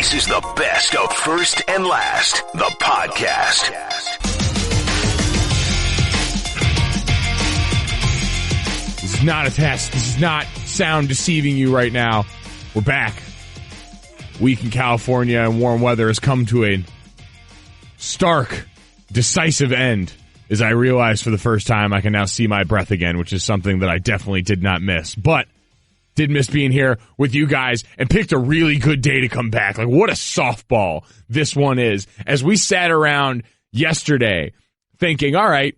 This is the best of First and Last, the podcast. This is not a test. This is not sound deceiving you right now. We're back. Week in California and warm weather has come to a stark, decisive end as I realize for the first time I can now see my breath again, which is something that I definitely did not miss. But did miss being here with you guys and picked a really good day to come back. Like, what a softball this one is. As we sat around yesterday thinking, all right,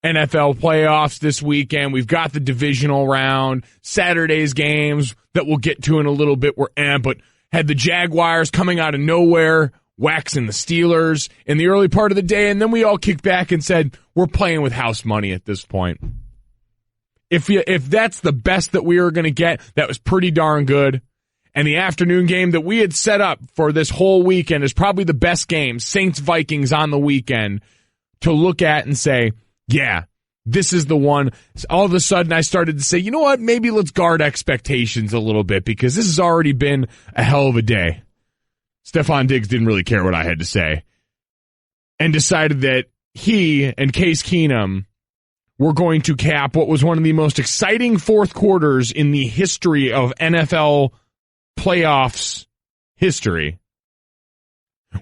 NFL playoffs this weekend. We've got the divisional round, Saturday's games that we'll get to in a little bit were but had the Jaguars coming out of nowhere, waxing the Steelers in the early part of the day, and then we all kicked back and said, we're playing with house money at this point. If that's the best that we were going to get, that was pretty darn good. And the afternoon game that we had set up for this whole weekend is probably the best game, Saints Vikings on the weekend, to look at and say, yeah, this is the one. All of a sudden I started to say, you know what, maybe let's guard expectations a little bit because this has already been a hell of a day. Stephon Diggs didn't really care what I had to say and decided that he and Case Keenum were going to cap what was one of the most exciting fourth quarters in the history of NFL playoffs history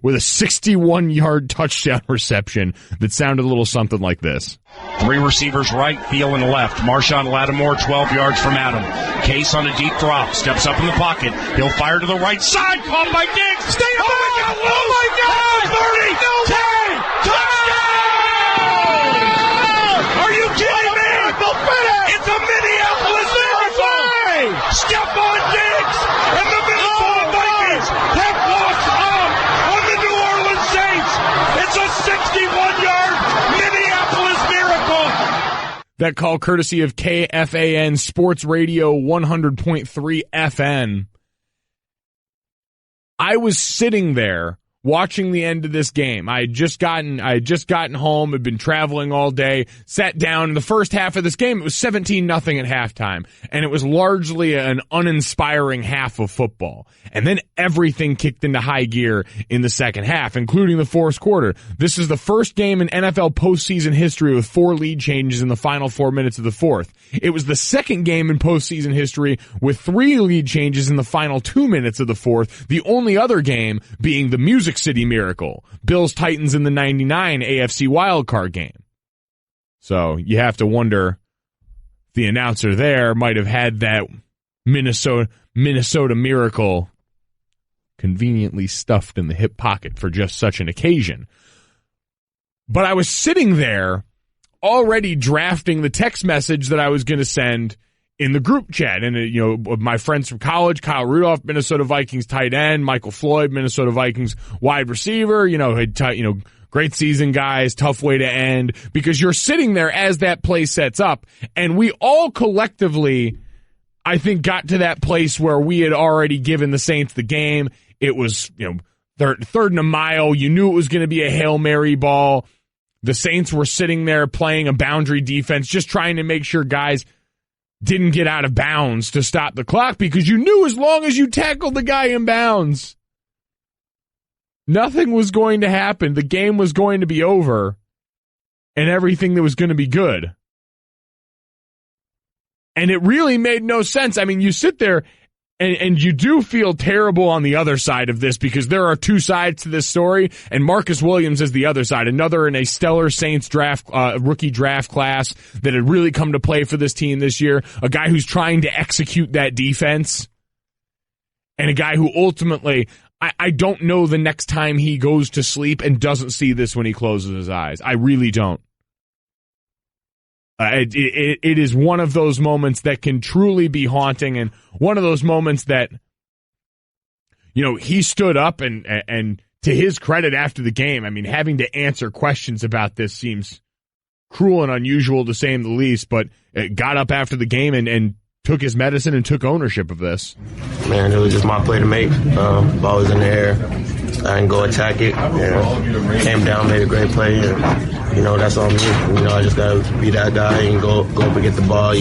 with a 61-yard touchdown reception that sounded a little something like this. Three receivers right, Thielen left. Marshawn Lattimore 12 yards from Adam. Case on a deep drop, steps up in the pocket. He'll fire to the right side, caught by Diggs. Stay up! Oh my God! 30! No 10! Touchdown! Are you kidding me? It's a Minneapolis Miracle! Stephon Diggs and the Minnesota Vikings have walked up on the New Orleans Saints. It's a 61-yard Minneapolis Miracle. That call courtesy of KFAN Sports Radio 100.3 FM. I was sitting there watching the end of this game. I had just gotten home, had been traveling all day, sat down. In the first half of this game, it was 17-0 at halftime, and it was largely an uninspiring half of football. And then everything kicked into high gear in the second half, including the fourth quarter. This is the first game in NFL postseason history with 4 lead changes in the final 4 minutes of the fourth. It was the second game in postseason history with 3 lead changes in the final 2 minutes of the fourth, the only other game being the Music City Miracle, Bills-Titans in the 99 AFC wildcard game. So you have to wonder, the announcer there might have had that Minnesota Miracle conveniently stuffed in the hip pocket for just such an occasion. But I was sitting there already drafting the text message that I was going to send in the group chat. And, my friends from college, Kyle Rudolph, Minnesota Vikings tight end, Michael Floyd, Minnesota Vikings wide receiver, great season, guys, tough way to end, because you're sitting there as that play sets up. And we all collectively, I think, got to that place where we had already given the Saints the game. It was, third and a mile. You knew it was going to be a Hail Mary ball. The Saints were sitting there playing a boundary defense, just trying to make sure guys didn't get out of bounds to stop the clock, because you knew as long as you tackled the guy in bounds, nothing was going to happen. The game was going to be over, and everything that was going to be good. And it really made no sense. I mean, you sit there and you do feel terrible on the other side of this, because there are 2 sides to this story, and Marcus Williams is the other side, another in a stellar Saints rookie draft class that had really come to play for this team this year, a guy who's trying to execute that defense, and a guy who ultimately, I don't know the next time he goes to sleep and doesn't see this when he closes his eyes. I really don't. It is one of those moments that can truly be haunting, and one of those moments that, he stood up and to his credit after the game, I mean, having to answer questions about this seems cruel and unusual to say the least, but got up after the game and took his medicine and took ownership of this. Man, it was just my play to make. Ball was in the air. I didn't go attack it. Came down, made a great play. And, that's on me. I just got to be that guy and go up and get the ball,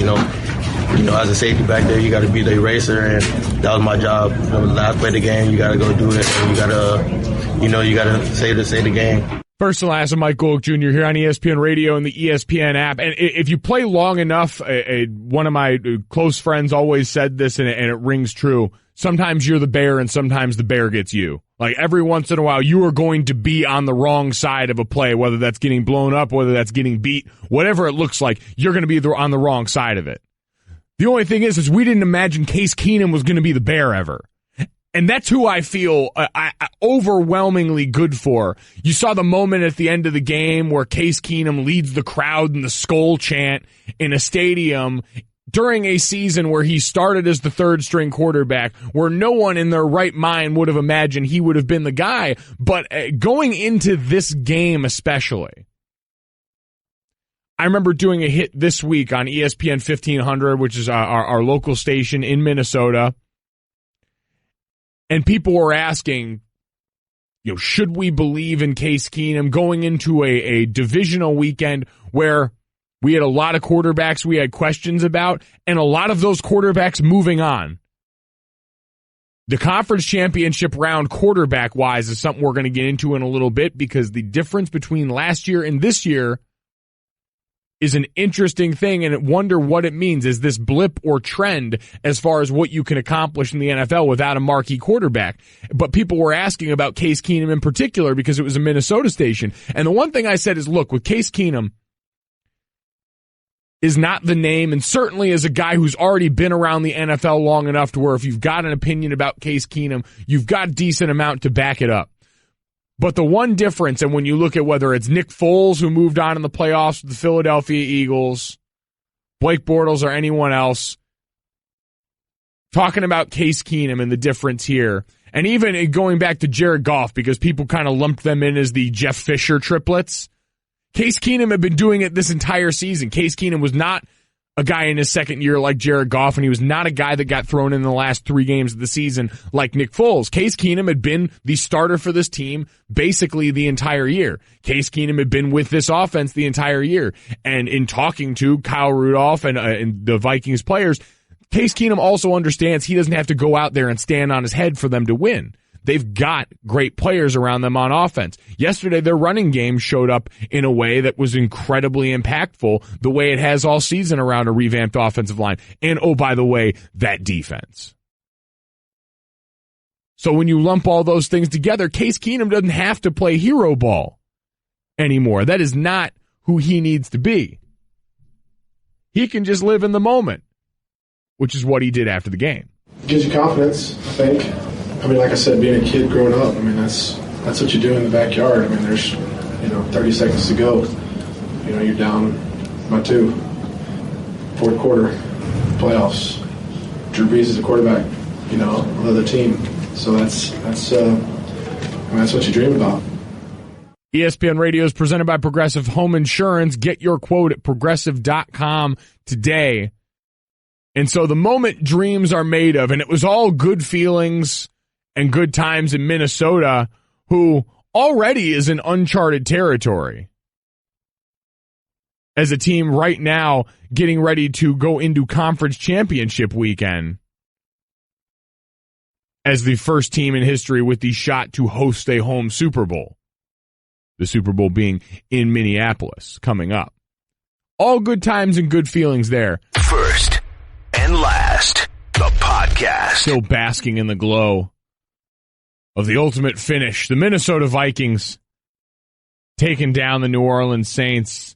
as a safety back there, you got to be the eraser, and that was my job. The last play of the game, you got to go do it, and you got to say the game. First and last of Mike Golic Jr. here on ESPN Radio and the ESPN app. And if you play long enough, one of my close friends always said this, and it rings true. Sometimes you're the bear, and sometimes the bear gets you. Like, every once in a while, you are going to be on the wrong side of a play, whether that's getting blown up, whether that's getting beat, whatever it looks like, you're going to be on the wrong side of it. The only thing is we didn't imagine Case Keenum was going to be the bear ever. And that's who I feel overwhelmingly good for. You saw the moment at the end of the game where Case Keenum leads the crowd in the skull chant in a stadium during a season where he started as the third-string quarterback, where no one in their right mind would have imagined he would have been the guy. But going into this game especially, I remember doing a hit this week on ESPN 1500, which is our local station in Minnesota. And people were asking, should we believe in Case Keenum going into a divisional weekend where we had a lot of quarterbacks we had questions about, and a lot of those quarterbacks moving on? The conference championship round quarterback-wise is something we're going to get into in a little bit, because the difference between last year and this year is an interesting thing, and I wonder what it means. Is this blip or trend as far as what you can accomplish in the NFL without a marquee quarterback? But people were asking about Case Keenum in particular because it was a Minnesota station. And the one thing I said is, look, with Case Keenum is not the name, and certainly as a guy who's already been around the NFL long enough to where if you've got an opinion about Case Keenum, you've got a decent amount to back it up. But the one difference, and when you look at whether it's Nick Foles, who moved on in the playoffs with the Philadelphia Eagles, Blake Bortles, or anyone else, talking about Case Keenum and the difference here, and even going back to Jared Goff, because people kind of lumped them in as the Jeff Fisher triplets, Case Keenum had been doing it this entire season. Case Keenum was not a guy in his second year like Jared Goff, and he was not a guy that got thrown in the last 3 games of the season like Nick Foles. Case Keenum had been the starter for this team basically the entire year. Case Keenum had been with this offense the entire year. And in talking to Kyle Rudolph and the Vikings players, Case Keenum also understands he doesn't have to go out there and stand on his head for them to win. They've got great players around them on offense. Yesterday, their running game showed up in a way that was incredibly impactful, the way it has all season around a revamped offensive line. And, oh, by the way, that defense. So when you lump all those things together, Case Keenum doesn't have to play hero ball anymore. That is not who he needs to be. He can just live in the moment, which is what he did after the game. Gives you confidence, I think. I mean, like I said, being a kid growing up, I mean, that's what you do in the backyard. I mean, there's, 30 seconds to go. You're down by 2. Fourth quarter, playoffs. Drew Brees is a quarterback, another team. So that's what you dream about. ESPN Radio is presented by Progressive Home Insurance. Get your quote at Progressive.com today. And so the moment dreams are made of, and it was all good feelings and good times in Minnesota, who already is in uncharted territory as a team right now getting ready to go into conference championship weekend as the first team in history with the shot to host a home Super Bowl. The Super Bowl being in Minneapolis coming up. All good times and good feelings there. First and last, the podcast. Still basking in the glow of the ultimate finish. The Minnesota Vikings taking down the New Orleans Saints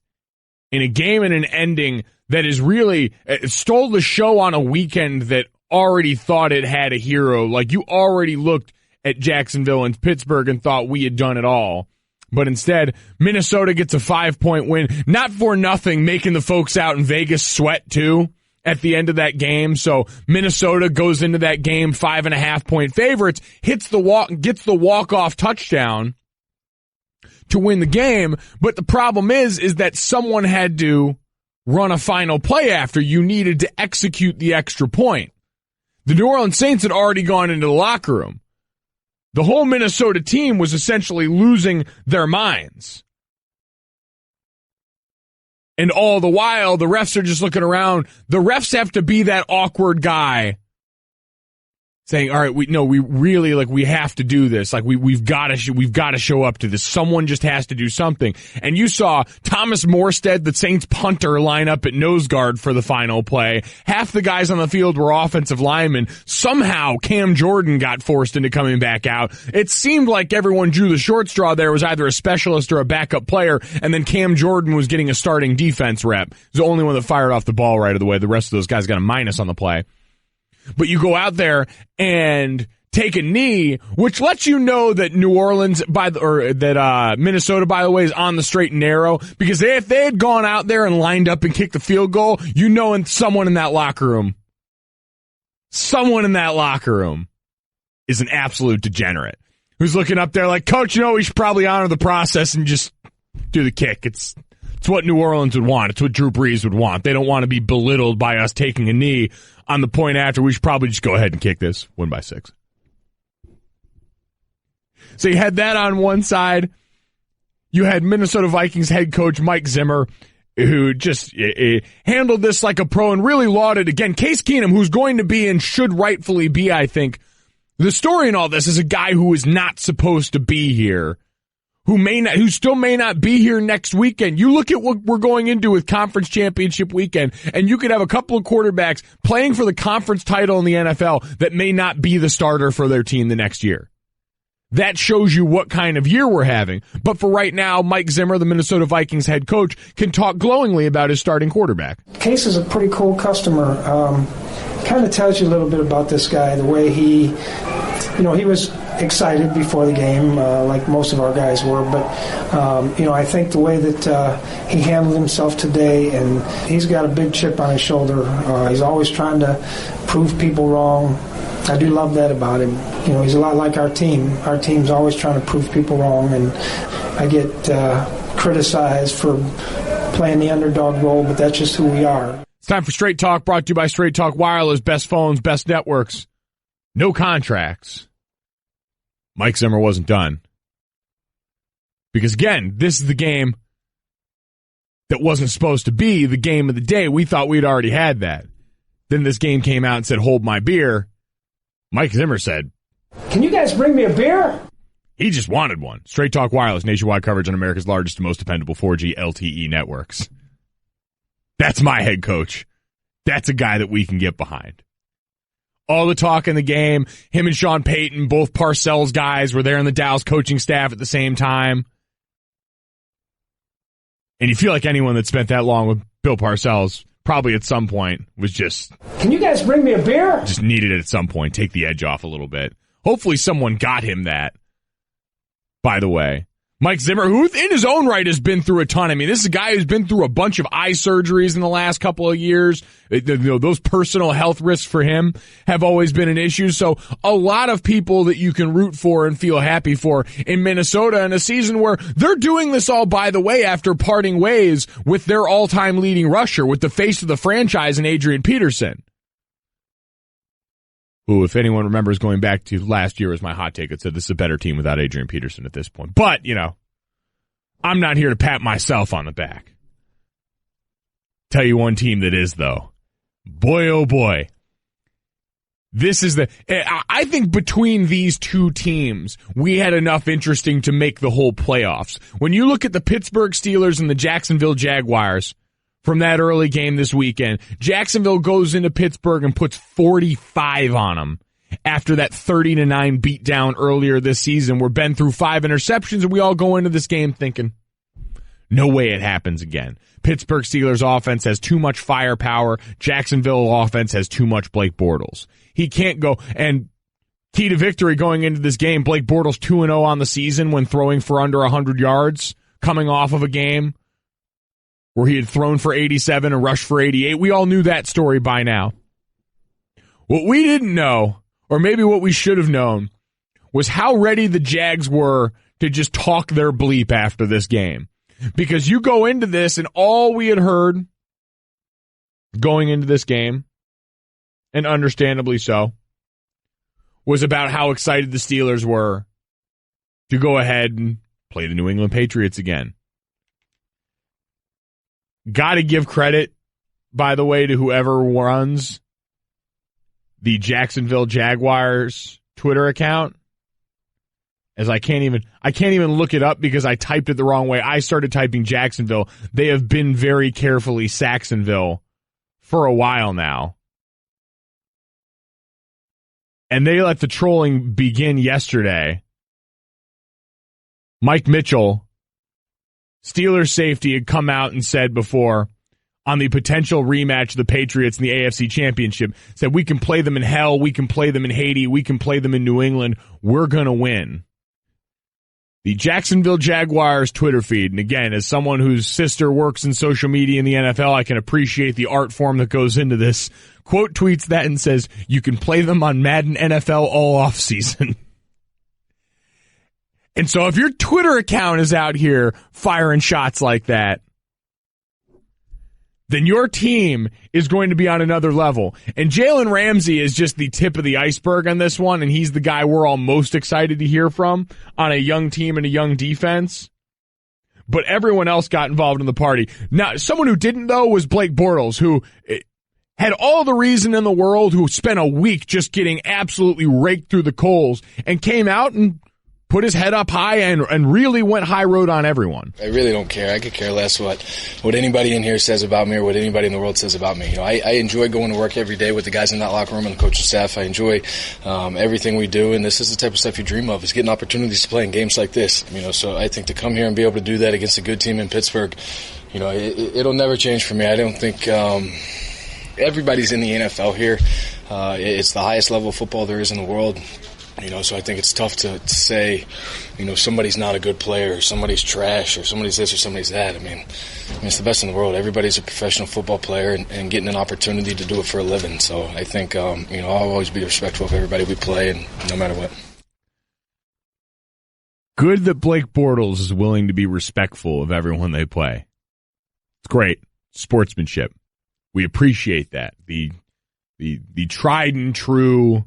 in a game and an ending that is really stole the show on a weekend that already thought it had a hero. Like, you already looked at Jacksonville and Pittsburgh and thought we had done it all. But instead, Minnesota gets a 5-point win. Not for nothing, making the folks out in Vegas sweat too at the end of that game. So Minnesota goes into that game 5.5-point favorites, gets the walk-off touchdown to win the game. But the problem is that someone had to run a final play after. You needed to execute the extra point. The New Orleans Saints had already gone into the locker room. The whole Minnesota team was essentially losing their minds. And all the while, the refs are just looking around. The refs have to be that awkward guy saying, all right, we really, like, we have to do this. Like, we've got to show up to this. Someone just has to do something. And you saw Thomas Morstead, the Saints punter, line up at nose guard for the final play. Half the guys on the field were offensive linemen. Somehow Cam Jordan got forced into coming back out. It seemed like everyone drew the short straw there. It was either a specialist or a backup player, and then Cam Jordan was getting a starting defense rep. He was the only one that fired off the ball right away. The rest of those guys got a minus on the play. But you go out there and take a knee, which lets you know that Minnesota, by the way, is on the straight and narrow. Because if they had gone out there and lined up and kicked the field goal, you know, and someone in that locker room is an absolute degenerate who's looking up there like, Coach, we should probably honor the process and just do the kick. It's what New Orleans would want. It's what Drew Brees would want. They don't want to be belittled by us taking a knee on the point after. We should probably just go ahead and kick this. Win by 6. So you had that on one side. You had Minnesota Vikings head coach Mike Zimmer, who just handled this like a pro and really lauded, again, Case Keenum, who's going to be and should rightfully be, I think, the story in all this is a guy who is not supposed to be here, who still may not be here next weekend. You look at what we're going into with conference championship weekend, and you could have a couple of quarterbacks playing for the conference title in the NFL that may not be the starter for their team the next year. That shows you what kind of year we're having. But for right now, Mike Zimmer, the Minnesota Vikings head coach, can talk glowingly about his starting quarterback. Case is a pretty cool customer. Kind of tells you a little bit about this guy, the way he was excited before the game, like most of our guys were. But, I think the way that he handled himself today, and he's got a big chip on his shoulder. He's always trying to prove people wrong. I do love that about him. He's a lot like our team. Our team's always trying to prove people wrong, and I get criticized for playing the underdog role, but that's just who we are. It's time for Straight Talk, brought to you by Straight Talk Wireless. Best phones, best networks, no contracts. Mike Zimmer wasn't done. Because, again, this is the game that wasn't supposed to be the game of the day. We thought we'd already had that. Then this game came out and said, hold my beer. Mike Zimmer said, can you guys bring me a beer? He just wanted one. Straight Talk Wireless, nationwide coverage on America's largest and most dependable 4G LTE networks. That's my head coach. That's a guy that we can get behind. All the talk in the game, him and Sean Payton, both Parcells guys, were there in the Dallas coaching staff at the same time. And you feel like anyone that spent that long with Bill Parcells probably at some point was just... can you guys bring me a beer? Just needed it at some point, take the edge off a little bit. Hopefully someone got him that, by the way. Mike Zimmer, who in his own right has been through a ton. I mean, this is a guy who's been through a bunch of eye surgeries in the last couple of years. Those personal health risks for him have always been an issue. So a lot of people that you can root for and feel happy for in Minnesota in a season where they're doing this all, by the way, after parting ways with their all-time leading rusher, with the face of the franchise in Adrian Peterson. Who, if anyone remembers going back to last year, was my hot take. It said this is a better team without Adrian Peterson at this point. But, I'm not here to pat myself on the back. Tell you one team that is, though. Boy, oh boy. This is I think between these two teams, we had enough interesting to make the whole playoffs. When you look at the Pittsburgh Steelers and the Jacksonville Jaguars, from that early game this weekend, Jacksonville goes into Pittsburgh and puts 45 on them after that 30-9 beatdown earlier this season where Ben threw 5 interceptions, and we all go into this game thinking, no way it happens again. Pittsburgh Steelers offense has too much firepower. Jacksonville offense has too much Blake Bortles. He can't go, and key to victory going into this game, Blake Bortles 2-0 on the season when throwing for under 100 yards, coming off of a game where he had thrown for 87 and rushed for 88. We all knew that story by now. What we didn't know, or maybe what we should have known, was how ready the Jags were to just talk their bleep after this game. Because you go into this, and all we had heard going into this game, and understandably so, was about how excited the Steelers were to go ahead and play the New England Patriots again. got to give credit, by the way, to whoever runs the Jacksonville Jaguars Twitter account. As I can't even look it up because I typed it the wrong way. I started typing Jacksonville. They have been very carefully Saxonville for a while now. And they let the trolling begin yesterday. Mike Mitchell, Steelers safety, had come out and said before, on the potential rematch of the Patriots in the AFC Championship, said we can play them in hell, we can play them in Haiti, we can play them in New England, we're going to win. The Jacksonville Jaguars Twitter feed, and again, as someone whose sister works in social media in the NFL, I can appreciate the art form that goes into this, quote tweets that and says, you can play them on Madden NFL all offseason. And so if your Twitter account is out here firing shots like that, then your team is going to be on another level. And Jalen Ramsey is just the tip of the iceberg on this one, and he's the guy we're all most excited to hear from on a young team and a young defense. But everyone else got involved in the party. Now, someone who didn't, though, was Blake Bortles, who had all the reason in the world, who spent a week just getting absolutely raked through the coals, and came out and put his head up high and really went high road on everyone. I really don't care. I could care less what anybody in here says about me or what anybody in the world says about me. You know, I enjoy going to work every day with the guys in that locker room and the coaching staff. I enjoy everything we do, and this is the type of stuff you dream of, is getting opportunities to play in games like this. You know, so I think to come here and be able to do that against a good team in Pittsburgh, you know, it'll never change for me. I don't think everybody's in the NFL here. It's the highest level of football there is in the world. You know, so I think it's tough to say, you know, somebody's not a good player, or somebody's trash, or somebody's this or somebody's that. I mean, it's the best in the world. Everybody's a professional football player and getting an opportunity to do it for a living. So I think, you know, I'll always be respectful of everybody we play, and no matter what. Good that Blake Bortles is willing to be respectful of everyone they play. It's great. Sportsmanship. We appreciate that. The tried and true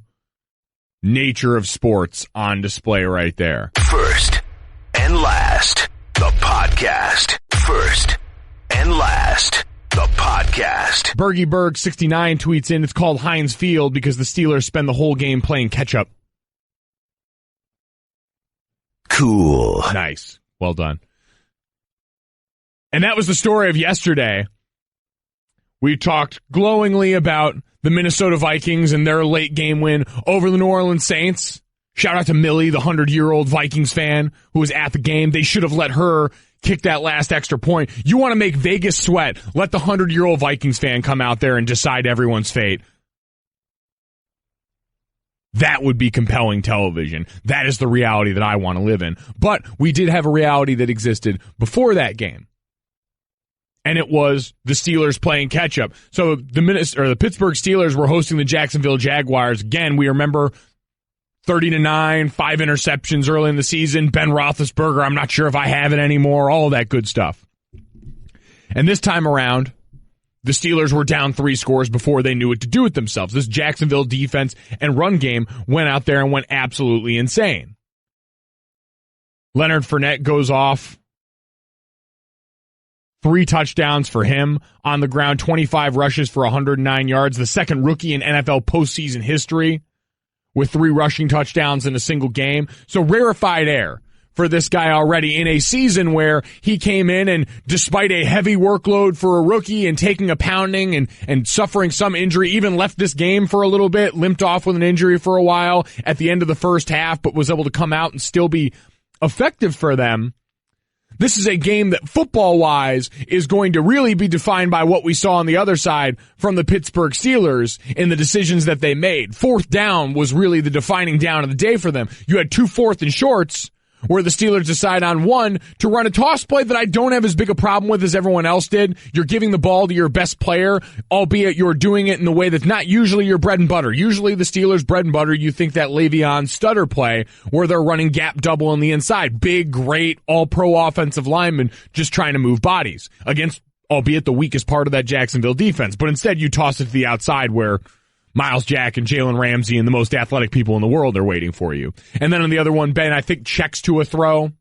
nature of sports on display right there. First and last, the podcast. First and last, the podcast. Bergie Berg 69 tweets in, it's called Heinz Field because the Steelers spend the whole game playing catch-up. Cool. Nice. Well done. And that was the story of yesterday. We talked glowingly about the Minnesota Vikings and their late game win over the New Orleans Saints. Shout out to Millie, the 100-year-old Vikings fan who was at the game. They should have let her kick that last extra point. You want to make Vegas sweat, let the 100-year-old Vikings fan come out there and decide everyone's fate. That would be compelling television. That is the reality that I want to live in. But we did have a reality that existed before that game. And it was the Steelers playing catch-up. So the Pittsburgh Steelers were hosting the Jacksonville Jaguars. Again, we remember 30-9, 5 interceptions early in the season. Ben Roethlisberger, I'm not sure if I have it anymore. All of that good stuff. And this time around, the Steelers were down 3 scores before they knew what to do with themselves. This Jacksonville defense and run game went out there and went absolutely insane. Leonard Fournette goes off. 3 touchdowns for him on the ground, 25 rushes for 109 yards, the second rookie in NFL postseason history with 3 rushing touchdowns in a single game. So rarefied air for this guy already in a season where he came in and despite a heavy workload for a rookie and taking a pounding and suffering some injury, even left this game for a little bit, limped off with an injury for a while at the end of the first half, but was able to come out and still be effective for them. This is a game that football-wise is going to really be defined by what we saw on the other side from the Pittsburgh Steelers in the decisions that they made. 4th down was really the defining down of the day for them. You had 2 4th and shorts where the Steelers decide on one to run a toss play that I don't have as big a problem with as everyone else did. You're giving the ball to your best player, albeit you're doing it in a way that's not usually your bread and butter. Usually the Steelers' bread and butter, you think that Le'Veon stutter play where they're running gap double on the inside. Big, great, all-pro offensive linemen just trying to move bodies against, albeit the weakest part of that Jacksonville defense. But instead you toss it to the outside where Miles Jack and Jalen Ramsey and the most athletic people in the world are waiting for you. And then on the other one, Ben, I think checks to a throw.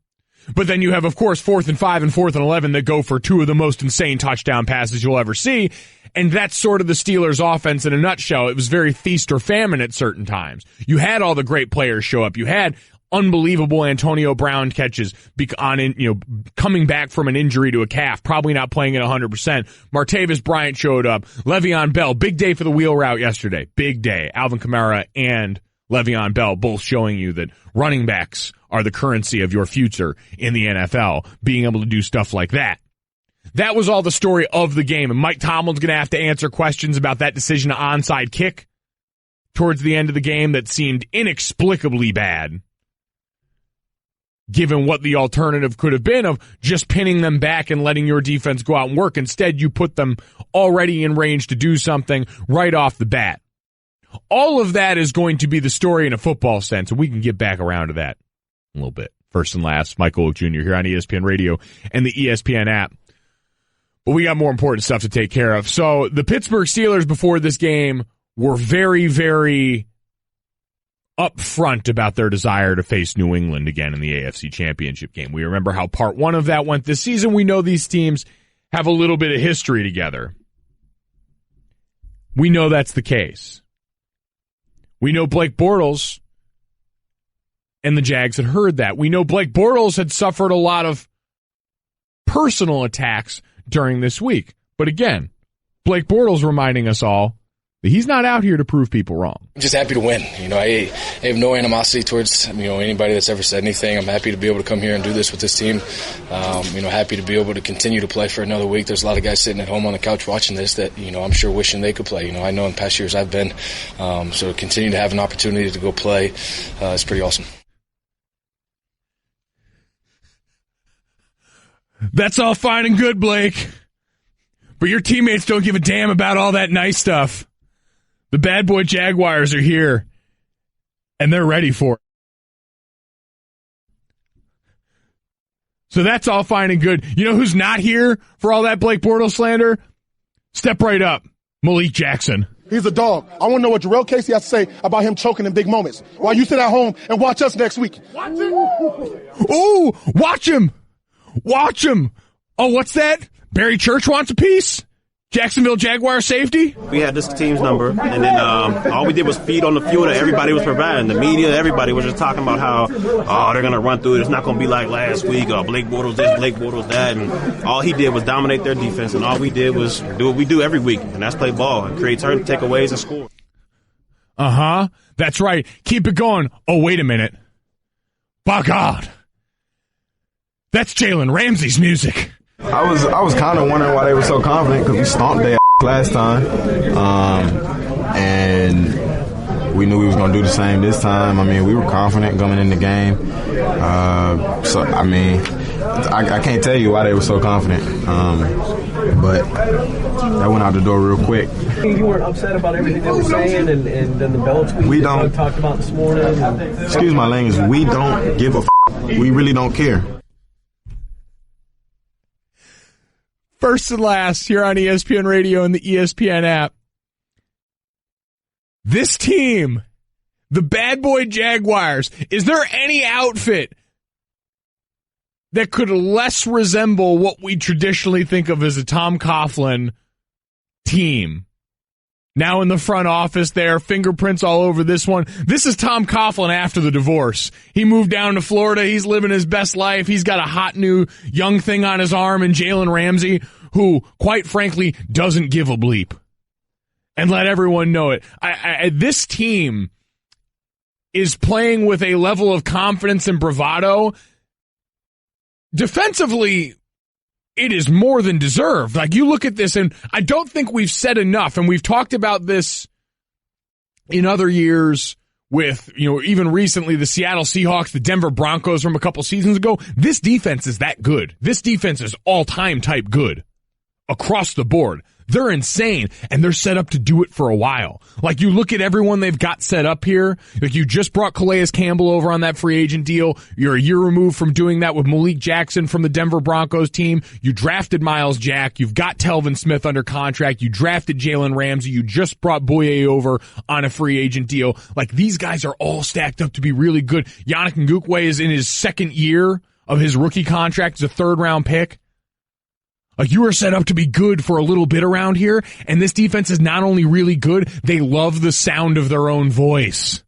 But then you have, of course, 4th and 5 and 4th and 11 that go for two of the most insane touchdown passes you'll ever see. And that's sort of the Steelers' offense in a nutshell. It was very feast or famine at certain times. You had all the great players show up. You had unbelievable Antonio Brown catches coming back from an injury to a calf, probably not playing at 100%. Martavis Bryant showed up. Le'Veon Bell, big day for the wheel route yesterday. Big day. Alvin Kamara and Le'Veon Bell both showing you that running backs are the currency of your future in the NFL, being able to do stuff like that. That was all the story of the game, and Mike Tomlin's going to have to answer questions about that decision to onside kick towards the end of the game that seemed inexplicably bad, given what the alternative could have been of just pinning them back and letting your defense go out and work. Instead, you put them already in range to do something right off the bat. All of that is going to be the story in a football sense, and we can get back around to that a little bit. First and last, Mike Golic Jr. here on ESPN Radio and the ESPN app. But we got more important stuff to take care of. So the Pittsburgh Steelers before this game were very, very upfront about their desire to face New England again in the AFC Championship game. We remember how part one of that went this season. We know these teams have a little bit of history together. We know that's the case. We know Blake Bortles and the Jags had heard that. We know Blake Bortles had suffered a lot of personal attacks during this week. But again, Blake Bortles reminding us all that he's not out here to prove people wrong. I'm just happy to win. I have no animosity towards anybody that's ever said anything. I'm happy to be able to come here and do this with this team. Happy to be able to continue to play for another week. There's a lot of guys sitting at home on the couch watching this that I'm sure wishing they could play. I know in past years I've been. So to continue to have an opportunity to go play is pretty awesome. That's all fine and good, Blake. But your teammates don't give a damn about all that nice stuff. The bad boy Jaguars are here, and they're ready for it. So that's all fine and good. You know who's not here for all that Blake Bortles slander? Step right up, Malik Jackson. He's a dog. I want to know what Jarrell Casey has to say about him choking in big moments while you sit at home and watch us next week. Watch him. Ooh, watch him. Watch him. Oh, what's that? Barry Church wants a piece? Jacksonville Jaguar safety? We had this team's number, and then all we did was feed on the fuel that everybody was providing. The media, everybody was just talking about how, they're going to run through it. It's not going to be like last week, Blake Bortles this, Blake Bortles that. And all he did was dominate their defense, and all we did was do what we do every week, and that's play ball and create turn takeaways and score. Uh-huh. That's right. Keep it going. Oh, wait a minute. By God. That's Jalen Ramsey's music. I was kind of wondering why they were so confident because we stomped their last time, and we knew we was going to do the same this time. I mean, we were confident coming in the game. I can't tell you why they were so confident, but that went out the door real quick. You weren't upset about everything they were saying, and then the Bell tweet we talked about this morning. Excuse my language. We don't give a We really don't care. First and last here on ESPN Radio and the ESPN app. This team, the bad boy Jaguars, is there any outfit that could less resemble what we traditionally think of as a Tom Coughlin team? Now in the front office there, fingerprints all over this one. This is Tom Coughlin after the divorce. He moved down to Florida. He's living his best life. He's got a hot new young thing on his arm in Jalen Ramsey, who, quite frankly, doesn't give a bleep. And let everyone know it. This team is playing with a level of confidence and bravado. Defensively, it is more than deserved. Like, you look at this, and I don't think we've said enough, and we've talked about this in other years with, even recently the Seattle Seahawks, the Denver Broncos from a couple seasons ago. This defense is that good. This defense is all-time type good across the board. They're insane, and they're set up to do it for a while. Like, you look at everyone they've got set up here. Like, you just brought Calais Campbell over on that free agent deal. You're a year removed from doing that with Malik Jackson from the Denver Broncos team. You drafted Myles Jack. You've got Telvin Smith under contract. You drafted Jalen Ramsey. You just brought Boye over on a free agent deal. Like, these guys are all stacked up to be really good. Yannick Ngakoue is in his second year of his rookie contract as a third-round pick. Like, you are set up to be good for a little bit around here, and this defense is not only really good, they love the sound of their own voice.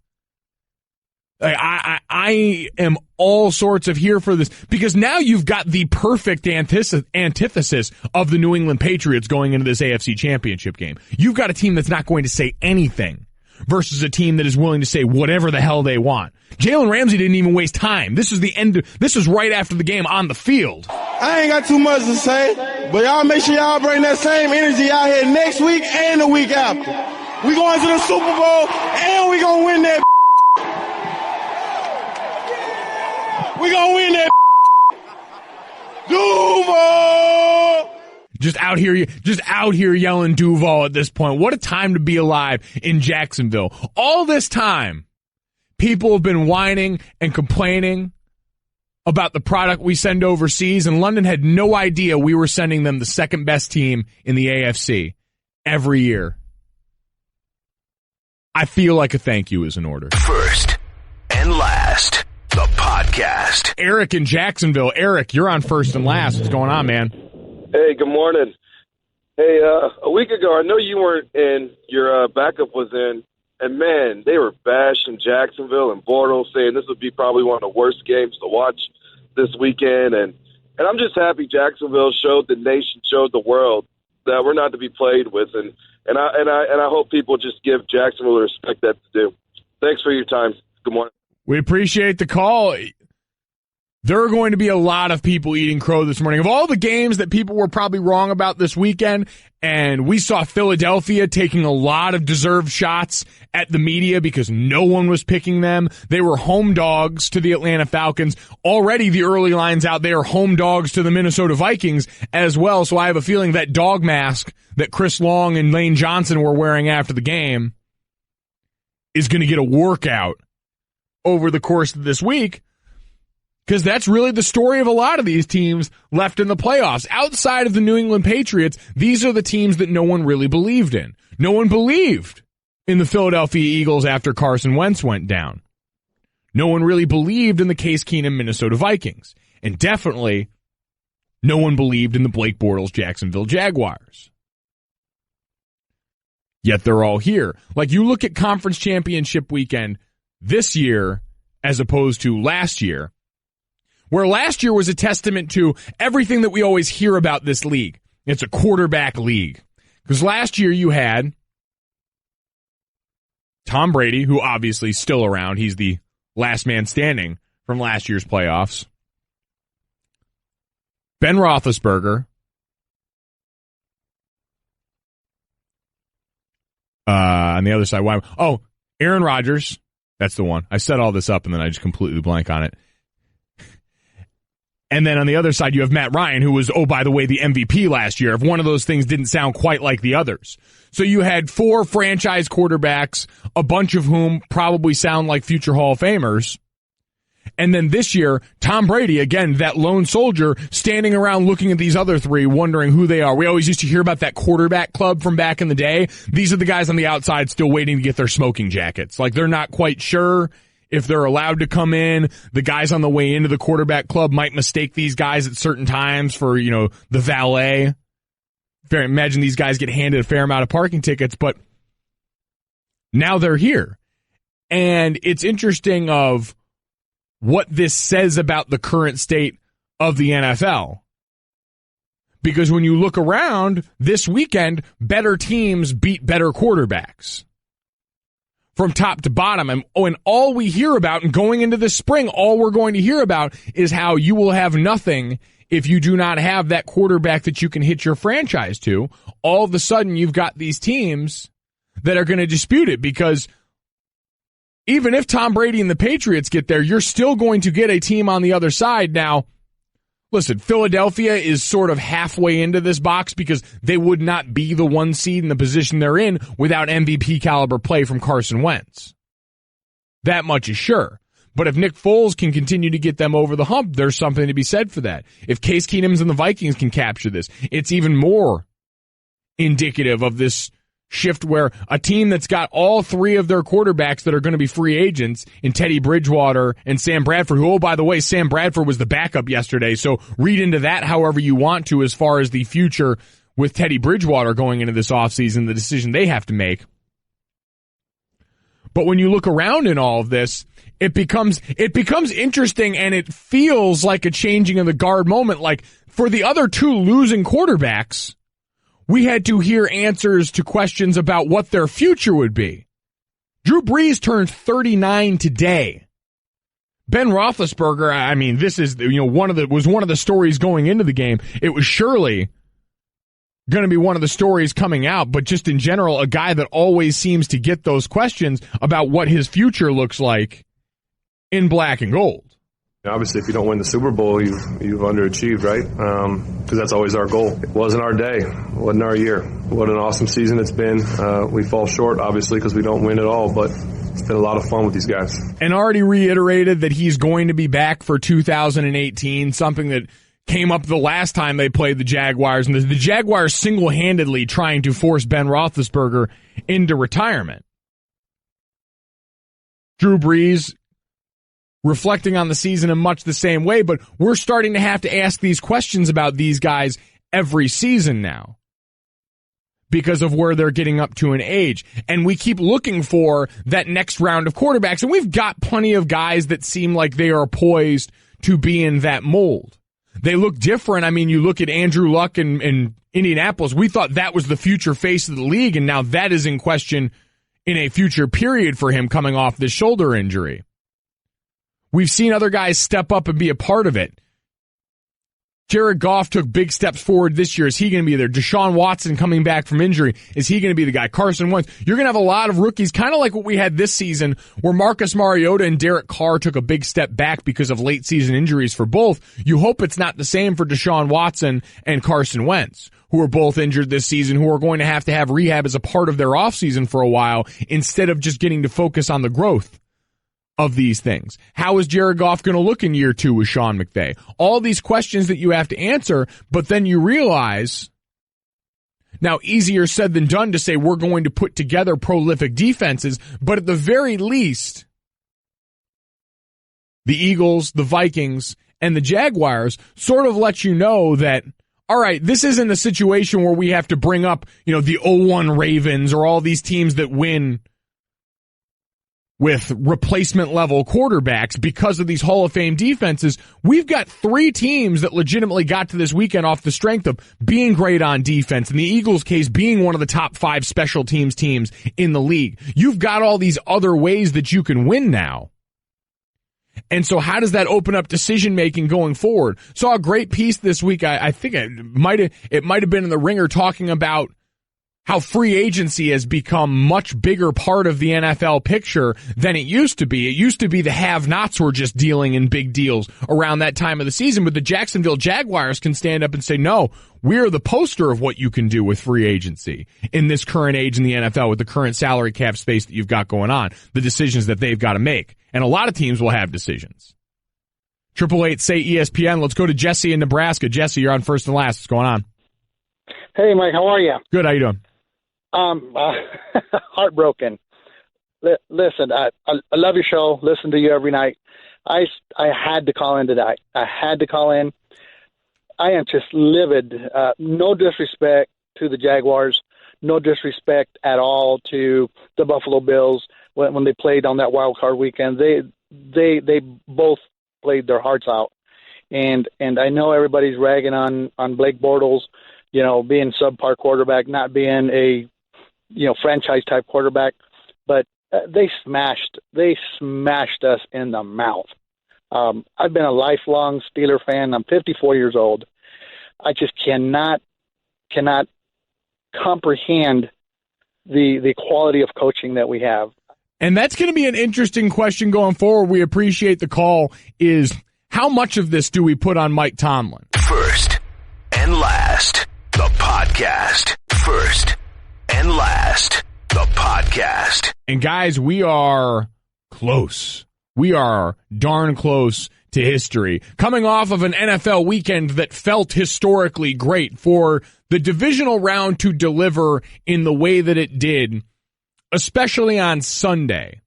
I am all sorts of here for this, because now you've got the perfect antithesis of the New England Patriots going into this AFC Championship game. You've got a team that's not going to say anything versus a team that is willing to say whatever the hell they want. Jalen Ramsey didn't even waste time. This is right after the game on the field. I ain't got too much to say, but y'all make sure y'all bring that same energy out here next week and the week after. We going to the Super Bowl, and we going to win that. We going to win that. Duval! Just out here yelling Duval at this point. What a time to be alive in Jacksonville. All this time, people have been whining and complaining about the product we send overseas, and London had no idea we were sending them the second best team in the AFC every year. I feel like a thank you is in order. First and last, the podcast. Eric in Jacksonville. Eric, you're on first and last. What's going on, man? Hey, good morning. Hey, a week ago, I know you weren't in, your backup was in, and man, they were bashing Jacksonville and Bortles, saying this would be probably one of the worst games to watch this weekend. And I'm just happy Jacksonville showed the nation, showed the world that we're not to be played with. And I hope people just give Jacksonville the respect that's due. Thanks for your time. Good morning. We appreciate the call. There are going to be a lot of people eating crow this morning. Of all the games that people were probably wrong about this weekend, and we saw Philadelphia taking a lot of deserved shots at the media because no one was picking them. They were home dogs to the Atlanta Falcons. Already the early lines out there, home dogs to the Minnesota Vikings as well. So I have a feeling that dog mask that Chris Long and Lane Johnson were wearing after the game is going to get a workout over the course of this week. Because that's really the story of a lot of these teams left in the playoffs. Outside of the New England Patriots, these are the teams that no one really believed in. No one believed in the Philadelphia Eagles after Carson Wentz went down. No one really believed in the Case Keenum Minnesota Vikings. And definitely no one believed in the Blake Bortles Jacksonville Jaguars. Yet they're all here. Like, you look at Conference Championship weekend this year as opposed to last year, where last year was a testament to everything that we always hear about this league. It's a quarterback league. Because last year you had Tom Brady, who obviously is still around. He's the last man standing from last year's playoffs. Ben Roethlisberger. On the other side, Aaron Rodgers. That's the one. I set all this up and then I just completely blank on it. And then on the other side, you have Matt Ryan, who was, by the way, the MVP last year. If one of those things didn't sound quite like the others. So you had 4 franchise quarterbacks, a bunch of whom probably sound like future Hall of Famers. And then this year, Tom Brady, again, that lone soldier, standing around looking at these other 3, wondering who they are. We always used to hear about that quarterback club from back in the day. These are the guys on the outside still waiting to get their smoking jackets. Like, they're not quite sure if they're allowed to come in. The guys on the way into the quarterback club might mistake these guys at certain times for, the valet. Imagine these guys get handed a fair amount of parking tickets, but now they're here. And it's interesting of what this says about the current state of the NFL. Because when you look around this weekend, better teams beat better quarterbacks. From top to bottom. And all we hear about, and going into this spring, all we're going to hear about is how you will have nothing if you do not have that quarterback that you can hitch your franchise to. All of a sudden, you've got these teams that are going to dispute it, because even if Tom Brady and the Patriots get there, you're still going to get a team on the other side. Now, listen, Philadelphia is sort of halfway into this box because they would not be the 1 seed in the position they're in without MVP caliber play from Carson Wentz. That much is sure. But if Nick Foles can continue to get them over the hump, there's something to be said for that. If Case Keenum's and the Vikings can capture this, it's even more indicative of this shift where a team that's got all three of their quarterbacks that are going to be free agents in Teddy Bridgewater and Sam Bradford, who, oh, by the way, Sam Bradford was the backup yesterday, so read into that however you want to as far as the future with Teddy Bridgewater going into this offseason, the decision they have to make. But when you look around in all of this, it becomes interesting, and it feels like a changing of the guard moment. Like, for the other two losing quarterbacks, we had to hear answers to questions about what their future would be. Drew Brees turned 39 today. Ben Roethlisberger, I mean, this is, one of the stories going into the game. It was surely going to be one of the stories coming out, but just in general, a guy that always seems to get those questions about what his future looks like in black and gold. Obviously, if you don't win the Super Bowl, you've underachieved, right? Because that's always our goal. It wasn't our day. It wasn't our year. What an awesome season it's been. We fall short, obviously, because we don't win at all, but it's been a lot of fun with these guys. And already reiterated that he's going to be back for 2018, something that came up the last time they played the Jaguars, and the Jaguars single-handedly trying to force Ben Roethlisberger into retirement. Drew Brees reflecting on the season in much the same way, but we're starting to have to ask these questions about these guys every season now because of where they're getting up to in age. And we keep looking for that next round of quarterbacks, and we've got plenty of guys that seem like they are poised to be in that mold. They look different. I mean, you look at Andrew Luck in Indianapolis. We thought that was the future face of the league, and now that is in question in a future period for him coming off this shoulder injury. We've seen other guys step up and be a part of it. Jared Goff took big steps forward this year. Is he going to be there? Deshaun Watson coming back from injury. Is he going to be the guy? Carson Wentz. You're going to have a lot of rookies, kind of like what we had this season, where Marcus Mariota and Derek Carr took a big step back because of late season injuries for both. You hope it's not the same for Deshaun Watson and Carson Wentz, who are both injured this season, who are going to have rehab as a part of their offseason for a while instead of just getting to focus on the growth of these things. How is Jared Goff going to look in year 2 with Sean McVay? All these questions that you have to answer, but then you realize, now easier said than done to say we're going to put together prolific defenses, but at the very least, the Eagles, the Vikings, and the Jaguars sort of let you know that, all right, this isn't a situation where we have to bring up, the 0-1 Ravens or all these teams that win with replacement level quarterbacks because of these Hall of Fame defenses. We've got 3 teams that legitimately got to this weekend off the strength of being great on defense. In the Eagles' case, being one of the top 5 special teams in the league. You've got all these other ways that you can win now. And so how does that open up decision making going forward? Saw a great piece this week. I think it might have been in the Ringer talking about how free agency has become much bigger part of the NFL picture than it used to be. It used to be the have-nots were just dealing in big deals around that time of the season, but the Jacksonville Jaguars can stand up and say, no, we're the poster of what you can do with free agency in this current age in the NFL with the current salary cap space that you've got going on, the decisions that they've got to make. And a lot of teams will have decisions. 888-SAY-ESPN. Let's go to Jesse in Nebraska. Jesse, you're on first and last. What's going on? Hey, Mike, how are you? Good. How you doing? Heartbroken. Listen, I love your show. Listen to you every night. I had to call in today. I had to call in. I am just livid. No disrespect to the Jaguars. No disrespect at all to the Buffalo Bills when they played on that wild card weekend. They both played their hearts out. And I know everybody's ragging on Blake Bortles, being subpar quarterback, not being a franchise type quarterback, but they smashed us in the mouth. I've been a lifelong Steeler fan. I'm 54 years old. I just cannot comprehend the quality of coaching that we have. And that's going to be an interesting question going forward. We appreciate the call. Is how much of this do we put on Mike Tomlin? First and last, the podcast. First and last, the podcast. And guys, we are close. We are darn close to history. Coming off of an NFL weekend that felt historically great for the divisional round to deliver in the way that it did, especially on Sunday.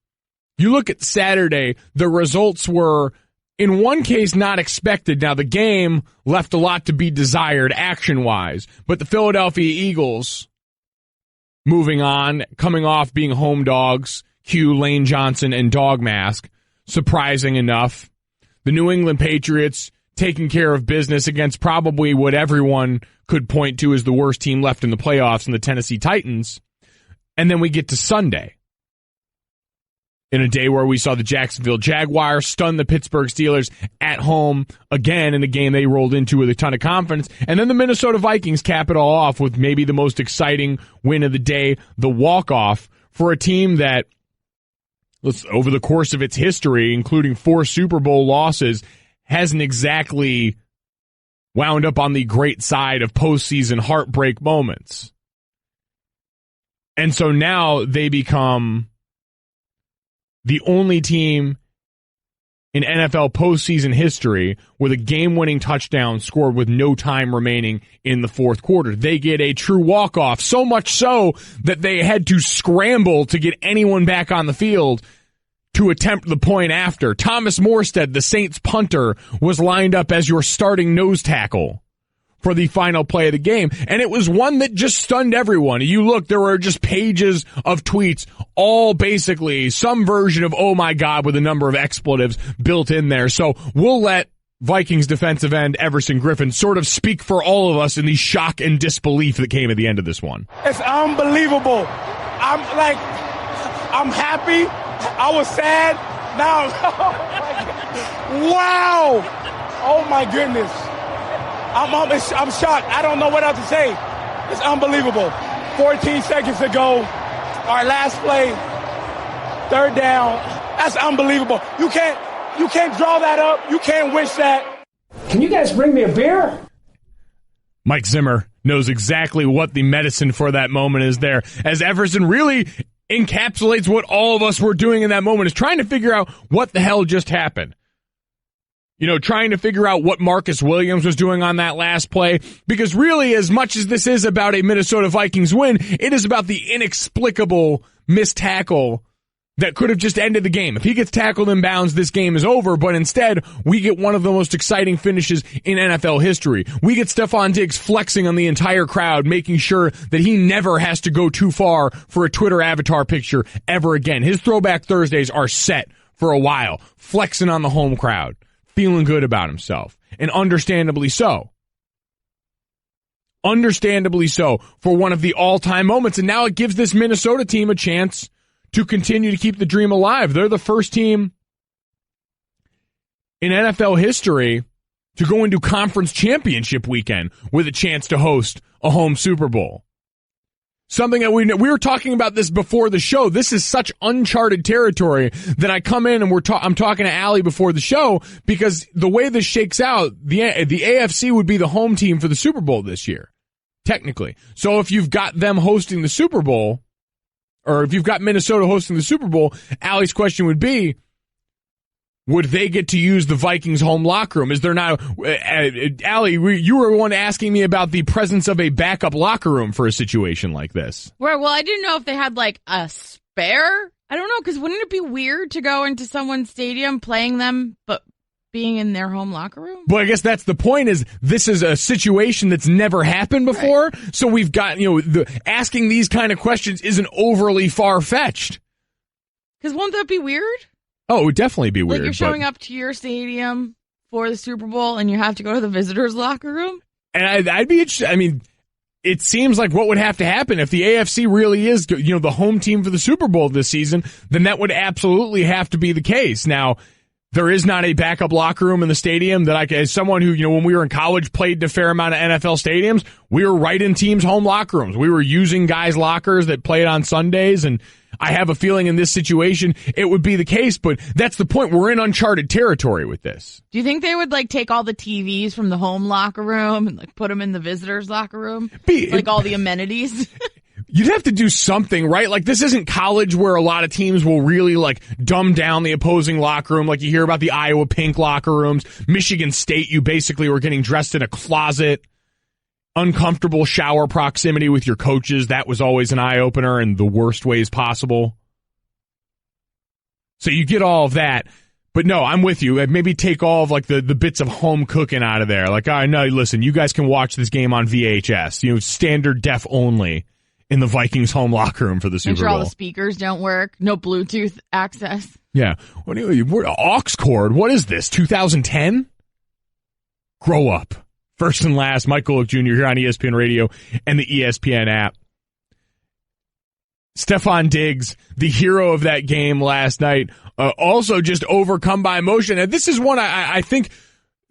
You look at Saturday, the results were, in one case, not expected. Now, the game left a lot to be desired action-wise, but the Philadelphia Eagles, moving on, coming off being home dogs, Q, Lane Johnson, and Dog Mask, surprising enough. The New England Patriots taking care of business against probably what everyone could point to as the worst team left in the playoffs in the Tennessee Titans. And then we get to Sunday, in a day where we saw the Jacksonville Jaguars stun the Pittsburgh Steelers at home again in a game they rolled into with a ton of confidence. And then the Minnesota Vikings cap it all off with maybe the most exciting win of the day, the walk-off for a team that, over the course of its history, including 4 Super Bowl losses, hasn't exactly wound up on the great side of postseason heartbreak moments. And so now they become the only team in NFL postseason history with a game-winning touchdown scored with no time remaining in the fourth quarter. They get a true walk-off, so much so that they had to scramble to get anyone back on the field to attempt the point after. Thomas Morstead, the Saints punter, was lined up as your starting nose tackle for the final play of the game. And it was one that just stunned everyone. You look, there were just pages of tweets, all basically some version of, oh my God, with a number of expletives built in there. So we'll let Vikings defensive end Everson Griffin sort of speak for all of us in the shock and disbelief that came at the end of this one. It's unbelievable. I'm happy. I was sad. Now, wow. Oh my goodness. I'm shocked. I don't know what else to say. It's unbelievable. 14 seconds to go. Our last play. 3rd down. That's unbelievable. You can't draw that up. You can't wish that. Can you guys bring me a beer? Mike Zimmer knows exactly what the medicine for that moment is there, as Everson really encapsulates what all of us were doing in that moment, is trying to figure out what the hell just happened. You know, trying to figure out what Marcus Williams was doing on that last play, because really, as much as this is about a Minnesota Vikings win, it is about the inexplicable missed tackle that could have just ended the game. If he gets tackled in bounds, this game is over, but instead, we get one of the most exciting finishes in NFL history. We get Stephon Diggs flexing on the entire crowd, making sure that he never has to go too far for a Twitter avatar picture ever again. His Throwback Thursdays are set for a while, flexing on the home crowd, feeling good about himself, and understandably so. Understandably so for one of the all-time moments, and now it gives this Minnesota team a chance to continue to keep the dream alive. They're the first team in NFL history to go into conference championship weekend with a chance to host a home Super Bowl. Something that we were talking about this before the show. This is such uncharted territory that I come in and I'm talking to Allie before the show, because the way this shakes out, the AFC would be the home team for the Super Bowl this year, technically. So if you've got them hosting the Super Bowl, or if you've got Minnesota hosting the Super Bowl, Allie's question would be, would they get to use the Vikings home locker room? Is there not, Allie, you were the one asking me about the presence of a backup locker room for a situation like this. Well, I didn't know if they had like a spare. I don't know, because wouldn't it be weird to go into someone's stadium playing them, but being in their home locker room? Well, I guess that's the point, is this is a situation that's never happened before. Right. So we've got, asking these kind of questions isn't overly far-fetched. Because won't that be weird? Oh, it would definitely be weird. Like you're showing up to your stadium for the Super Bowl and you have to go to the visitors' locker room? And I'd be interested. I mean, it seems like what would have to happen if the AFC really is, the home team for the Super Bowl this season, then that would absolutely have to be the case. Now, there is not a backup locker room in the stadium that as someone who, when we were in college, played in a fair amount of NFL stadiums, we were right in teams' home locker rooms. We were using guys' lockers that played on Sundays, and I have a feeling in this situation it would be the case, but that's the point. We're in uncharted territory with this. Do you think they would take all the TVs from the home locker room and put them in the visitors' locker room? All the amenities? You'd have to do something, right? Like, this isn't college where a lot of teams will really, dumb down the opposing locker room. Like, you hear about the Iowa Pink locker rooms. Michigan State, you basically were getting dressed in a closet. uncomfortable shower proximity with your coaches. That was always an eye-opener in the worst ways possible. So you get all of that. But no, I'm with you. Maybe take all of like the bits of home cooking out of there. Like, all right, no, listen, you guys can watch this game on VHS, standard def only in the Vikings home locker room for the Super Make sure Bowl. all the speakers don't work. No Bluetooth access. Yeah. Aux cord. What is this? 2010? Grow up. First and last, Mike Golic Jr. here on ESPN Radio and the ESPN app. Stephon Diggs, the hero of that game last night, also just overcome by emotion. And this is one I think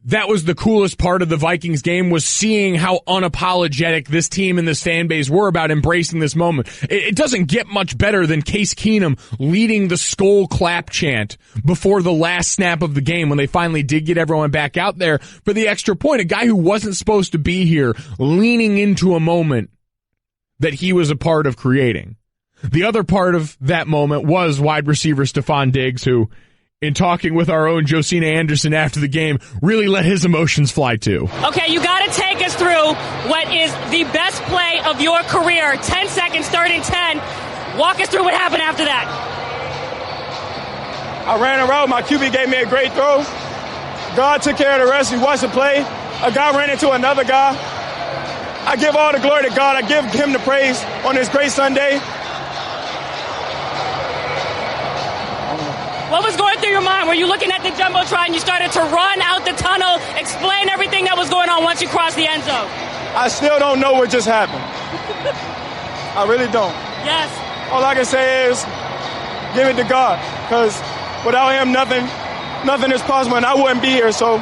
that was the coolest part of the Vikings game, was seeing how unapologetic this team and this fan base were about embracing this moment. It doesn't get much better than Case Keenum leading the skull clap chant before the last snap of the game when they finally did get everyone back out there for the extra point. A guy who wasn't supposed to be here leaning into a moment that he was a part of creating. The other part of that moment was wide receiver Stephon Diggs, who, in talking with our own Josina Anderson after the game, really let his emotions fly too. Okay, you got to take us through what is the best play of your career. 10 seconds, 3rd and 10. Walk us through what happened after that. I ran a route. My QB gave me a great throw. God took care of the rest. We watched the play. A guy ran into another guy. I give all the glory to God. I give him the praise on this great Sunday. What was going through your mind? Were you looking at the Jumbotron and you started to run out the tunnel? Explain everything that was going on once you crossed the end zone. I still don't know what just happened. I really don't. Yes. All I can say is give it to God, because without him, nothing is possible, and I wouldn't be here. So,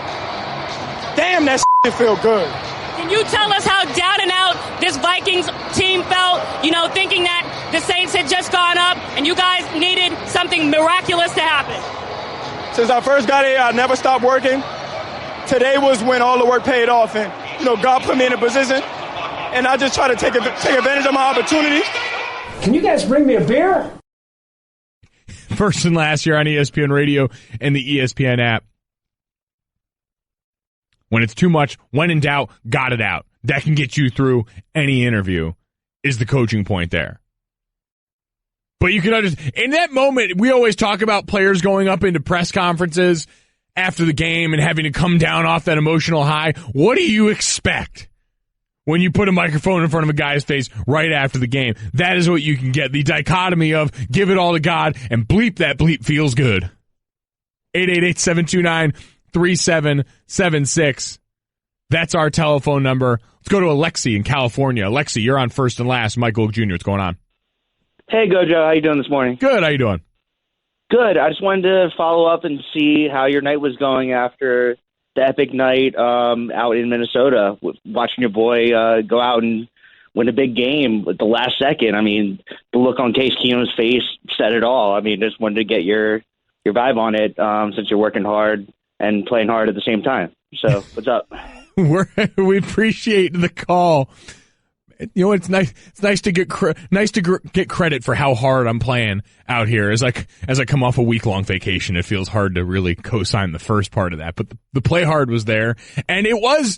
damn, that shit feel good. Can you tell us how down and out this Vikings team felt, thinking that the Saints had just gone up and you guys needed something miraculous to happen? Since I first got here, I never stopped working. Today was when all the work paid off, and, God put me in a position, and I just try to take advantage of my opportunity. Can you guys bring me a beer? First and last year on ESPN Radio and the ESPN app. When it's too much, when in doubt, got it out. That can get you through any interview, is the coaching point there. But you can understand, in that moment, we always talk about players going up into press conferences after the game and having to come down off that emotional high. What do you expect when you put a microphone in front of a guy's face right after the game? That is what you can get. The dichotomy of give it all to God and bleep that bleep feels good. 888-729-3776. That's our telephone number. Let's go to Alexi in California. Alexi, you're on First and Last. Mike Golic Jr., what's going on? Hey, Gojo. How you doing this morning? Good. How you doing? Good. I just wanted to follow up and see how your night was going after the epic night out in Minnesota, watching your boy go out and win a big game at the last second. I mean, the look on Case Keenum's face said it all. I mean, just wanted to get your vibe on it since you're working hard and playing hard at the same time. So, what's up? We appreciate the call. It's nice. It's nice to get get credit for how hard I'm playing out here. As I come off a week-long vacation, it feels hard to really co-sign the first part of that. But the play hard was there, and it was.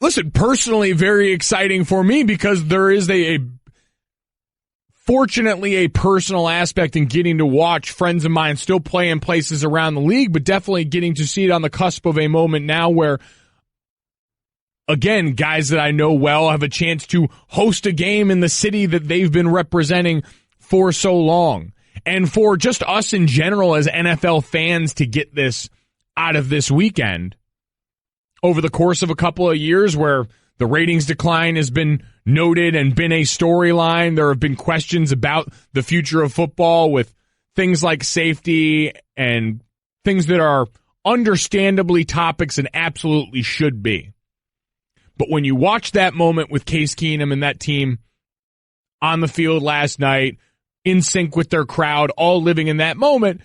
Listen, personally, very exciting for me because there is fortunately a personal aspect in getting to watch friends of mine still play in places around the league, but definitely getting to see it on the cusp of a moment now where, again, guys that I know well have a chance to host a game in the city that they've been representing for so long. And for just us in general as NFL fans to get this out of this weekend over the course of a couple of years where the ratings decline has been noted and been a storyline. There have been questions about the future of football with things like safety and things that are understandably topics and absolutely should be. But when you watch that moment with Case Keenum and that team on the field last night, in sync with their crowd, all living in that moment,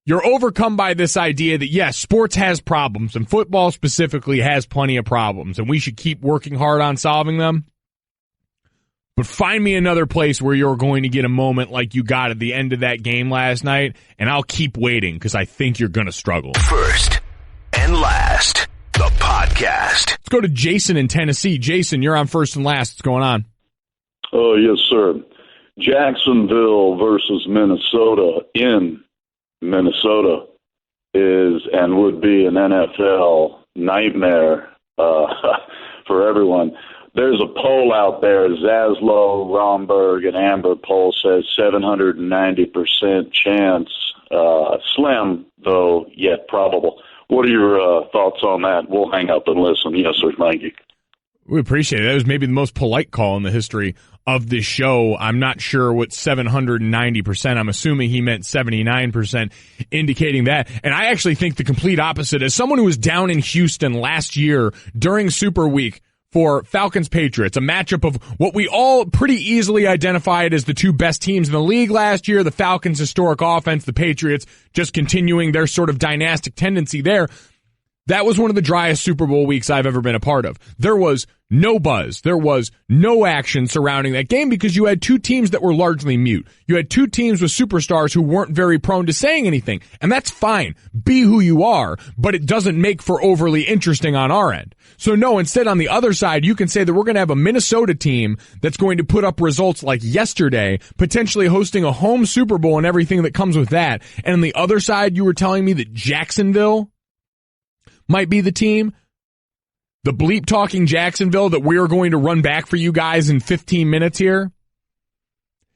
you're overcome by this idea that, yes, sports has problems, and football specifically has plenty of problems, and we should keep working hard on solving them. But find me another place where you're going to get a moment like you got at the end of that game last night, and I'll keep waiting because I think you're going to struggle. First and Last, the podcast. Let's go to Jason in Tennessee. Jason, you're on first and last. What's going on? Oh, yes, sir. Jacksonville versus Minnesota in Minnesota is and would be an NFL nightmare for everyone. There's a poll out there, Zaslow, Romberg, and Amber poll says 790% chance, slim, though yet probable. What are your thoughts on that? We'll hang up and listen. Yes, sir. Thank you. We appreciate it. That was maybe the most polite call in the history of this show. I'm not sure what 790%. I'm assuming he meant 79%, indicating that. And I actually think the complete opposite. As someone who was down in Houston last year during Super Week for Falcons-Patriots, a matchup of what we all pretty easily identified as the two best teams in the league last year, the Falcons' historic offense, the Patriots just continuing their sort of dynastic tendency there. That was one of the driest Super Bowl weeks I've ever been a part of. There was no buzz. There was no action surrounding that game because you had two teams that were largely mute. You had two teams with superstars who weren't very prone to saying anything. And that's fine. Be who you are, but it doesn't make for overly interesting on our end. So no, instead on the other side, you can say that we're going to have a Minnesota team that's going to put up results like yesterday, potentially hosting a home Super Bowl and everything that comes with that. And on the other side, you were telling me that Jacksonville might be the team, the bleep talking Jacksonville that we're going to run back for you guys in 15 minutes here.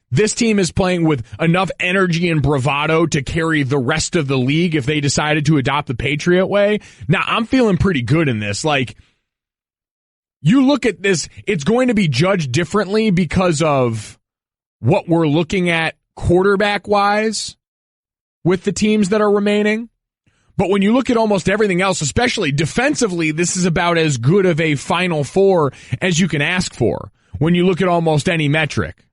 This team is playing with enough energy and bravado to carry the rest of the league if they decided to adopt the Patriot way. Now, I'm feeling pretty good in this. Like, you look at this, it's going to be judged differently because of what we're looking at quarterback-wise with the teams that are remaining. But when you look at almost everything else, especially defensively, this is about as good of a Final Four as you can ask for when you look at almost any metric.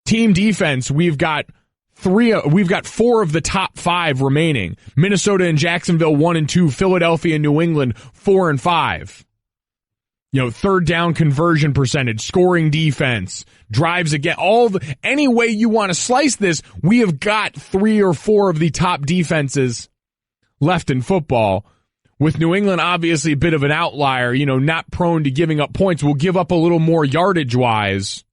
Team defense, we've got four of the top five remaining. Minnesota and Jacksonville 1 and 2, Philadelphia and New England 4 and 5. You know, third down conversion percentage, scoring defense, drives again, any way you want to slice this, we have got 3 or 4 of the top defenses left in football, with New England obviously a bit of an outlier, you know, not prone to giving up points. Will give up a little more yardage-wise,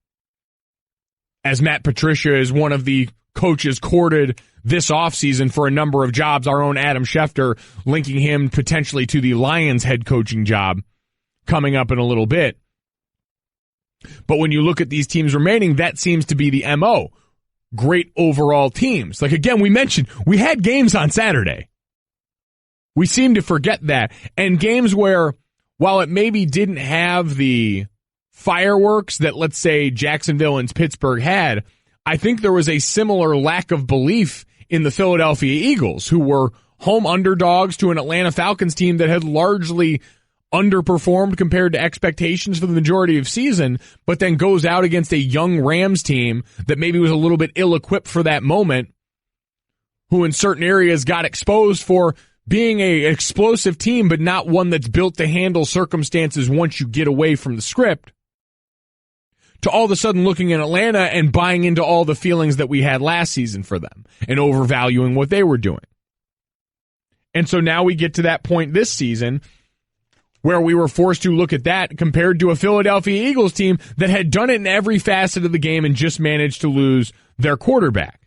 as Matt Patricia is one of the coaches courted this offseason for a number of jobs. Our own Adam Schefter linking him potentially to the Lions head coaching job coming up in a little bit. But when you look at these teams remaining, that seems to be the MO. Great overall teams. Like, again, we mentioned, we had games on Saturday. We seem to forget that. And games where, while it maybe didn't have the fireworks that, let's say, Jacksonville and Pittsburgh had, I think there was a similar lack of belief in the Philadelphia Eagles, who were home underdogs to an Atlanta Falcons team that had largely underperformed compared to expectations for the majority of season, but then goes out against a young Rams team that maybe was a little bit ill-equipped for that moment, who in certain areas got exposed for being an explosive team, but not one that's built to handle circumstances once you get away from the script, to all of a sudden looking at Atlanta and buying into all the feelings that we had last season for them and overvaluing what they were doing. And so now we get to that point this season where we were forced to look at that compared to a Philadelphia Eagles team that had done it in every facet of the game and just managed to lose their quarterback.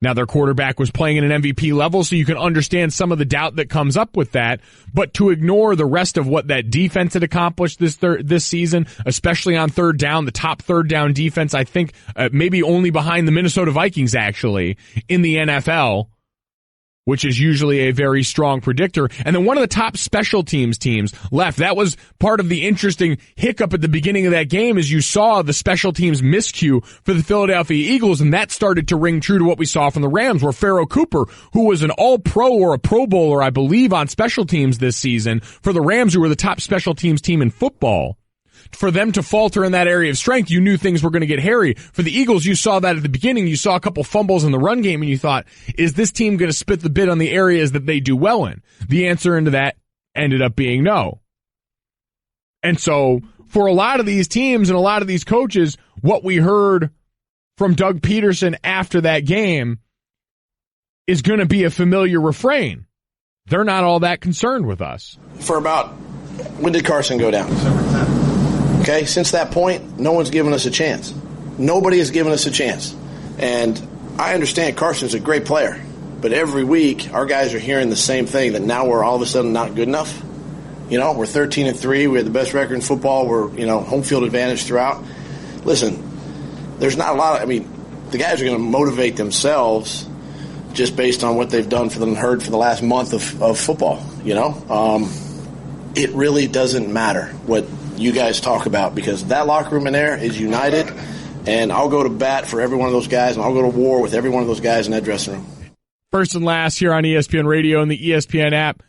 Now, their quarterback was playing at an MVP level, so you can understand some of the doubt that comes up with that. But to ignore the rest of what that defense had accomplished this season, especially on third down, the top third down defense, I think maybe only behind the Minnesota Vikings, actually, in the NFL, which is usually a very strong predictor. And then one of the top special teams left. That was part of the interesting hiccup at the beginning of that game, is you saw the special teams miscue for the Philadelphia Eagles, and that started to ring true to what we saw from the Rams, where Pharaoh Cooper, who was an all-pro or a Pro Bowler, I believe, on special teams this season, for the Rams, who were the top special teams team in football, for them to falter in that area of strength, you knew things were going to get hairy. For the Eagles, you saw that at the beginning. You saw a couple fumbles in the run game, and you thought, is this team going to spit the bit on the areas that they do well in? The answer into that ended up being no. And so, for a lot of these teams and a lot of these coaches, what we heard from Doug Peterson after that game is going to be a familiar refrain. They're not all that concerned with us. For about when did Carson go down? Okay, since that point, no one's given us a chance. Nobody has given us a chance. And I understand Carson's a great player, but every week our guys are hearing the same thing, that now we're all of a sudden not good enough. We're 13-3. We have the best record in football. We're, home field advantage throughout. Listen, there's not a lot the guys are going to motivate themselves just based on what they've done for them, heard for the last month of football, It really doesn't matter what you guys talk about, because that locker room in there is united, and I'll go to bat for every one of those guys, and I'll go to war with every one of those guys in that dressing room. First and Last here on ESPN Radio and the ESPN app.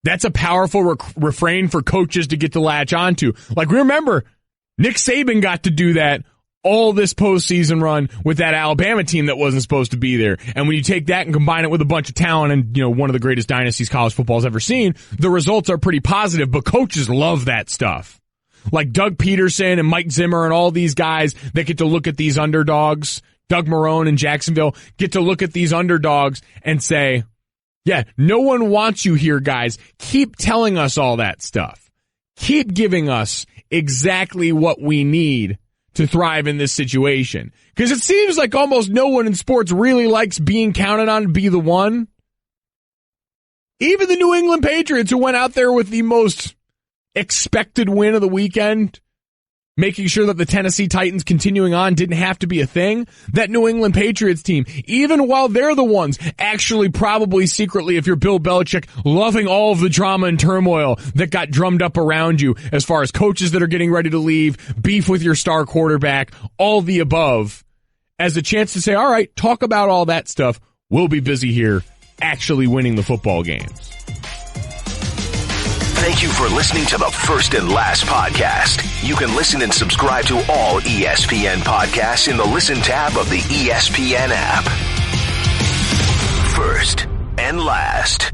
That's a powerful refrain for coaches to get to latch onto. Like, remember, Nick Saban got to do that all this postseason run with that Alabama team that wasn't supposed to be there. And when you take that and combine it with a bunch of talent and, one of the greatest dynasties college football's ever seen, the results are pretty positive, but coaches love that stuff. Like Doug Peterson and Mike Zimmer and all these guys that get to look at these underdogs, Doug Marrone in Jacksonville, get to look at these underdogs and say, yeah, no one wants you here, guys. Keep telling us all that stuff. Keep giving us exactly what we need to thrive in this situation. Because it seems like almost no one in sports really likes being counted on to be the one. Even the New England Patriots, who went out there with the most expected win of the weekend, making sure that the Tennessee Titans continuing on didn't have to be a thing. That New England Patriots team, even while they're the ones actually probably secretly, if you're Bill Belichick, loving all of the drama and turmoil that got drummed up around you as far as coaches that are getting ready to leave, beef with your star quarterback, all the above, as a chance to say, all right, talk about all that stuff. We'll be busy here actually winning the football games. Thank you for listening to the First and Last podcast. You can listen and subscribe to all ESPN podcasts in the Listen tab of the ESPN app. First and Last.